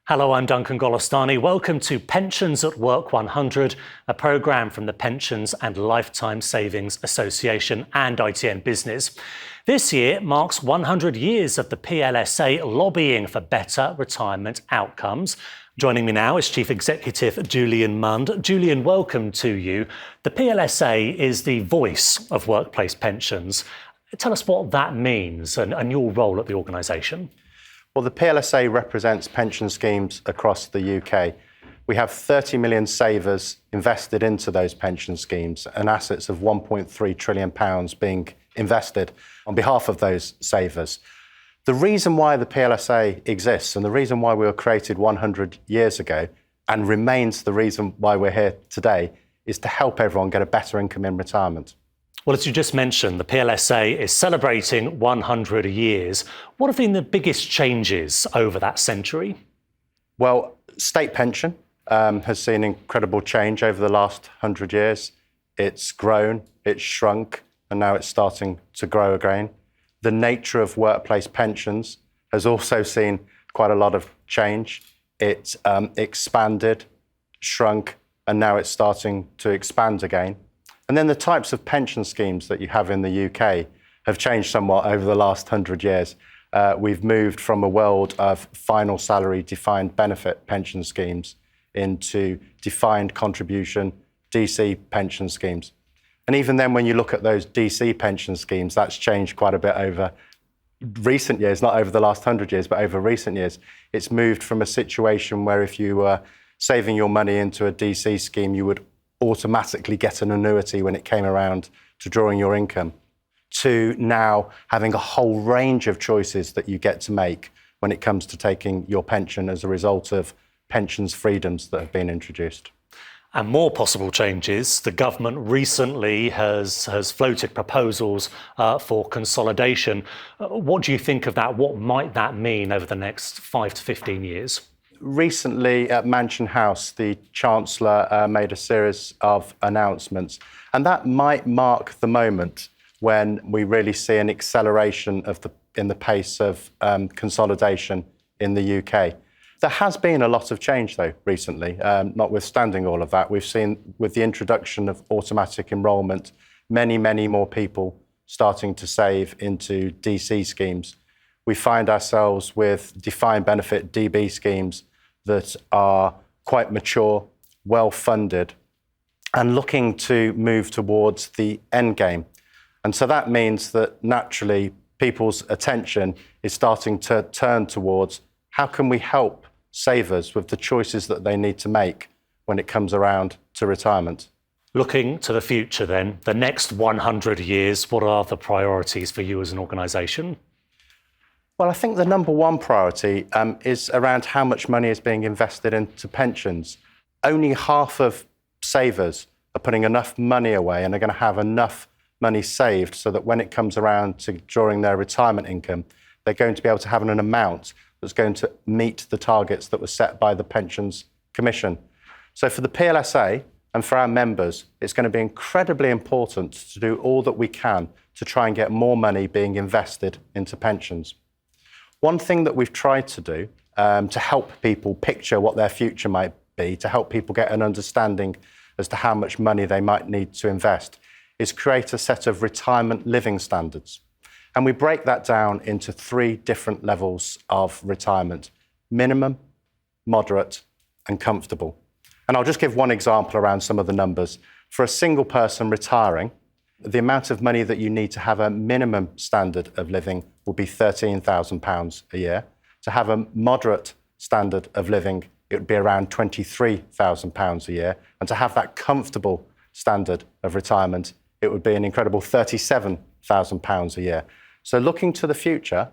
Hello, I'm Duncan Golostani. Welcome to Pensions at Work 100, a programme from the Pensions and Lifetime Savings Association and ITN Business. This year marks 100 years of the PLSA lobbying for better retirement outcomes. Joining me now is Chief Executive Julian Mund. Julian, welcome to you. The PLSA is the voice of workplace pensions. Tell us what that means and your role at the organisation. Well, the PLSA represents pension schemes across the UK. We have 30 million savers invested into those pension schemes and assets of £1.3 trillion being invested on behalf of those savers. The reason why the PLSA exists and the reason why we were created 100 years ago and remains the reason why we're here today is to help everyone get a better income in retirement. Well, as you just mentioned, the PLSA is celebrating 100 years. What have been the biggest changes over that century? Well, state pension has seen incredible change over the last 100 years. It's grown, it's shrunk, and now it's starting to grow again. The nature of workplace pensions has also seen quite a lot of change. It's expanded, shrunk, and now it's starting to expand again. And then the types of pension schemes that you have in the UK have changed somewhat over the last 100 years. We've moved from a world of final salary defined benefit pension schemes into defined contribution DC pension schemes. And even then, when you look at those DC pension schemes, that's changed quite a bit over recent years, not over the last 100 years, but over recent years. It's moved from a situation where if you were saving your money into a DC scheme, you would automatically get an annuity when it came around to drawing your income, to now having a whole range of choices that you get to make when it comes to taking your pension as a result of pensions freedoms that have been introduced. And more possible changes. The government recently has floated proposals for consolidation. What do you think of that? What might that mean over the next 5 to 15 years? Recently at Mansion House, the Chancellor made a series of announcements, and that might mark the moment when we really see an acceleration in the pace of consolidation in the UK. There has been a lot of change, though, recently, notwithstanding all of that. We've seen, with the introduction of automatic enrolment, many more people starting to save into DC schemes. We find ourselves with defined benefit DB schemes that are quite mature, well-funded, and looking to move towards the end game. And so that means that naturally people's attention is starting to turn towards how can we help savers with the choices that they need to make when it comes around to retirement. Looking to the future then, the next 100 years, what are the priorities for you as an organisation? Well, I think the number one priority is around how much money is being invested into pensions. Only half of savers are putting enough money away and are going to have enough money saved so that when it comes around to drawing their retirement income, they're going to be able to have an amount that's going to meet the targets that were set by the Pensions Commission. So for the PLSA and for our members, it's going to be incredibly important to do all that we can to try and get more money being invested into pensions. One thing that we've tried to do to help people picture what their future might be, to help people get an understanding as to how much money they might need to invest, is create a set of retirement living standards. And we break that down into 3 different levels of retirement: minimum, moderate, and comfortable. And I'll just give one example around some of the numbers. For a single person retiring, the amount of money that you need to have a minimum standard of living will be £13,000 a year. To have a moderate standard of living, it would be around £23,000 a year. And to have that comfortable standard of retirement, it would be an incredible £37,000 a year. So looking to the future,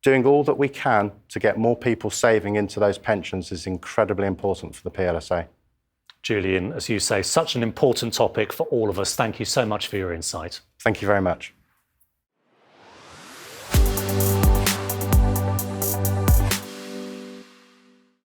doing all that we can to get more people saving into those pensions is incredibly important for the PLSA. Julian, as you say, such an important topic for all of us. Thank you so much for your insight. Thank you very much.